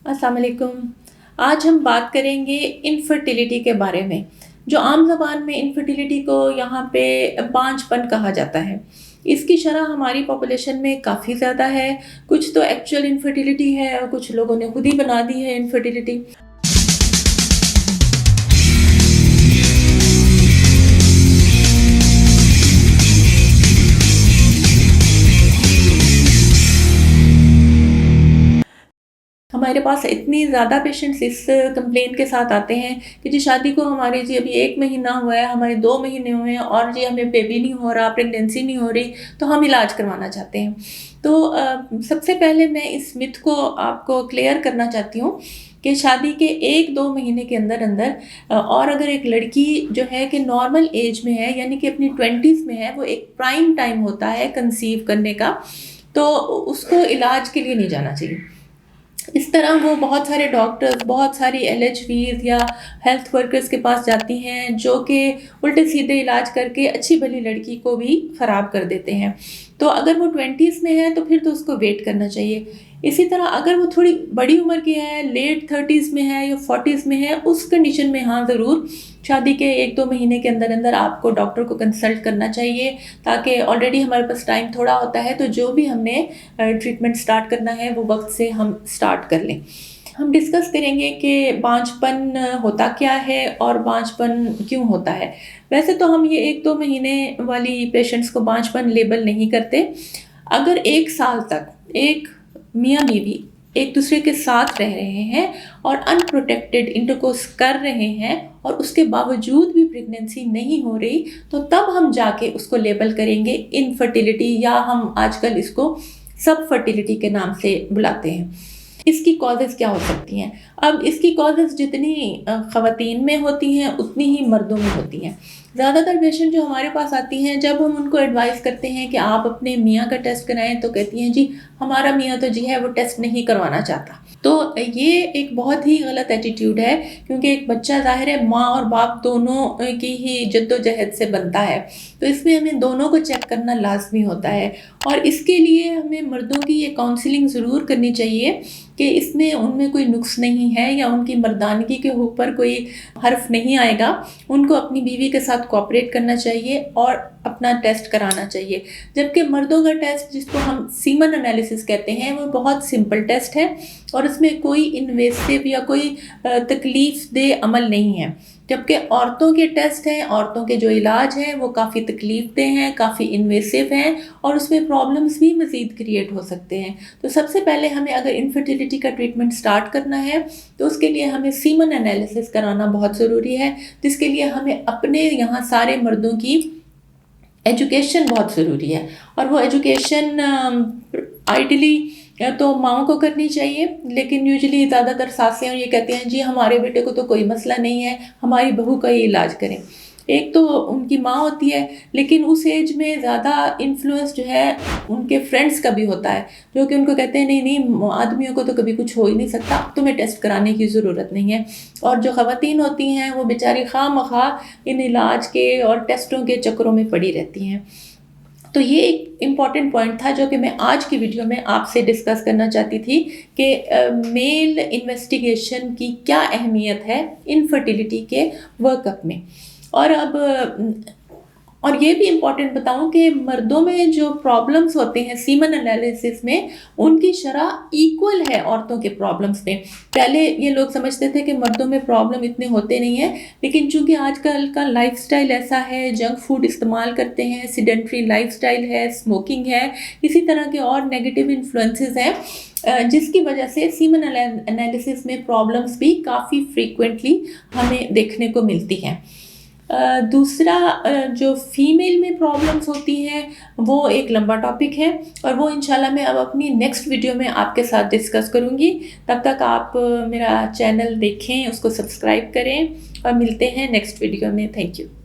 अस्सलाम वालेकुम। आज हम बात करेंगे इनफर्टिलिटी के बारे में। जो आम ज़बान में इनफर्टिलिटी को यहाँ पे बांझपन कहा जाता है। इसकी शरह हमारी पॉपुलेशन में काफ़ी ज़्यादा है। कुछ तो एक्चुअल इनफर्टिलिटी है और कुछ लोगों ने खुद ही बना दी है इनफर्टिलिटी। हमारे पास इतनी ज़्यादा पेशेंट्स इस कंप्लेंट के साथ आते हैं कि जी शादी को हमारे जी अभी 1 महीना हुआ है, हमारे 2 महीने हुए हैं और जी हमें बेबी नहीं हो रहा, प्रेगनेंसी नहीं हो रही, तो हम इलाज करवाना चाहते हैं। तो सबसे पहले मैं इस मिथ को आपको क्लियर करना चाहती हूँ कि शादी के 1-2 महीने के अंदर अंदर और अगर एक लड़की जो है कि नॉर्मल एज में है यानी कि अपनी 20s में है, वो एक प्राइम टाइम होता है कंसीव करने का, तो उसको इलाज के लिए नहीं जाना चाहिए। इस तरह वो बहुत सारे डॉक्टर्स, बहुत सारी एलएचवीज़ या हेल्थ वर्कर्स के पास जाती हैं जो कि उल्टे सीधे इलाज करके अच्छी भली लड़की को भी ख़राब कर देते हैं। तो अगर वो 20s में है तो फिर तो उसको वेट करना चाहिए। इसी तरह अगर वो थोड़ी बड़ी उम्र की है, लेट 30s में है या 40s में है, उस कंडीशन में हाँ ज़रूर शादी के 1-2 महीने के अंदर अंदर आपको डॉक्टर को कंसल्ट करना चाहिए, ताकि ऑलरेडी हमारे पास टाइम थोड़ा होता है, तो जो भी हमने ट्रीटमेंट स्टार्ट करना है वो वक्त से हम स्टार्ट कर लें। हम डिस्कस करेंगे कि बांझपन होता क्या है और बांझपन क्यों होता है। वैसे तो हम ये 1-2 महीने वाली पेशेंट्स को बांझपन लेबल नहीं करते। अगर 1 साल तक एक मियाँ बीवी एक दूसरे के साथ रह रहे हैं और अनप्रोटेक्टेड इंटरकोर्स कर रहे हैं और उसके बावजूद भी प्रेगनेंसी नहीं हो रही, तो तब हम जाके उसको लेबल करेंगे इनफर्टिलिटी, या हम आजकल इसको सब फर्टिलिटी के नाम से बुलाते हैं। इसकी कॉजेज़ क्या हो सकती हैं? अब इसकी कॉजेज़ जितनी ख़वातीन में होती हैं उतनी ही मर्दों में होती हैं। ज़्यादातर पेशेंट जो हमारे पास आती हैं, जब हम उनको एडवाइस करते हैं कि आप अपने मियाँ का टेस्ट कराएं, तो कहती हैं जी हमारा मियाँ तो जी है वो टेस्ट नहीं करवाना चाहता। तो ये एक बहुत ही गलत एटीट्यूड है, क्योंकि एक बच्चा ज़ाहिर है माँ और बाप दोनों की ही जद्दोजहद से बनता है, तो इसमें हमें दोनों को चेक करना लाजमी होता है। और इसके लिए हमें मर्दों की ये काउंसलिंग ज़रूर करनी चाहिए कि इसमें उनमें कोई नुक्स नहीं है या उनकी मर्दानगी के ऊपर कोई हर्फ नहीं आएगा। उनको अपनी बीवी के साथ कोऑपरेट करना चाहिए और अपना टेस्ट कराना चाहिए। जबकि मर्दों का टेस्ट, जिसको हम सीमन एनालिसिस कहते हैं, वो बहुत सिंपल टेस्ट है और इसमें कोई इन्वेसिव या कोई तकलीफ दे अमल नहीं है। जबकि औरतों के टेस्ट हैं, औरतों के जो इलाज हैं वो काफ़ी तकलीफदेह हैं, काफ़ी इन्वेसिव हैं और उसमें प्रॉब्लम्स भी मज़ीद क्रिएट हो सकते हैं। तो सबसे पहले हमें अगर इनफर्टिलिटी का ट्रीटमेंट स्टार्ट करना है तो उसके लिए हमें सीमन एनालिसिस कराना बहुत ज़रूरी है, जिसके लिए हमें अपने यहाँ सारे मर्दों की एजुकेशन बहुत ज़रूरी है। और वो एजुकेशन आइडियली तो माओं को करनी चाहिए, लेकिन यूजुअली ज़्यादातर सासें ये कहती हैं जी हमारे बेटे को तो कोई मसला नहीं है, हमारी बहू का ही इलाज करें। एक तो उनकी माँ होती है, लेकिन उस एज में ज़्यादा इन्फ्लुएंस जो है उनके फ्रेंड्स का भी होता है, जो कि उनको कहते हैं नहीं नहीं आदमियों को तो कभी कुछ हो ही नहीं सकता, तुम्हें टेस्ट कराने की ज़रूरत नहीं है। और जो ख़वातीन होती हैं वो बेचारी खामखा इन इलाज के और टेस्टों के चक्करों में पड़ी रहती हैं। तो ये एक इम्पॉर्टेंट पॉइंट था जो कि मैं आज की वीडियो में आपसे डिस्कस करना चाहती थी कि मेल इन्वेस्टिगेशन की क्या अहमियत है इनफर्टिलिटी के वर्कअप में। और और ये भी इम्पॉर्टेंट बताऊं कि मर्दों में जो प्रॉब्लम्स होते हैं सीमन एनालिसिस में, उनकी शरह इक्वल है औरतों के प्रॉब्लम्स में। पहले ये लोग समझते थे कि मर्दों में प्रॉब्लम इतने होते नहीं हैं, लेकिन चूंकि आजकल का लाइफस्टाइल ऐसा है, जंक फूड इस्तेमाल करते हैं, सीडेंट्री लाइफस्टाइल है, स्मोकिंग है, इसी तरह के और नेगेटिव इन्फ्लुएंसेस हैं, जिसकी वजह से सीमन एनालिसिस में प्रॉब्लम्स भी काफ़ी फ्रीक्वेंटली हमें देखने को मिलती हैं। दूसरा जो फीमेल में प्रॉब्लम्स होती हैं वो एक लंबा टॉपिक है और वो इंशाल्लाह मैं अब अपनी नेक्स्ट वीडियो में आपके साथ डिस्कस करूँगी। तब तक आप मेरा चैनल देखें, उसको सब्सक्राइब करें और मिलते हैं नेक्स्ट वीडियो में। Thank you.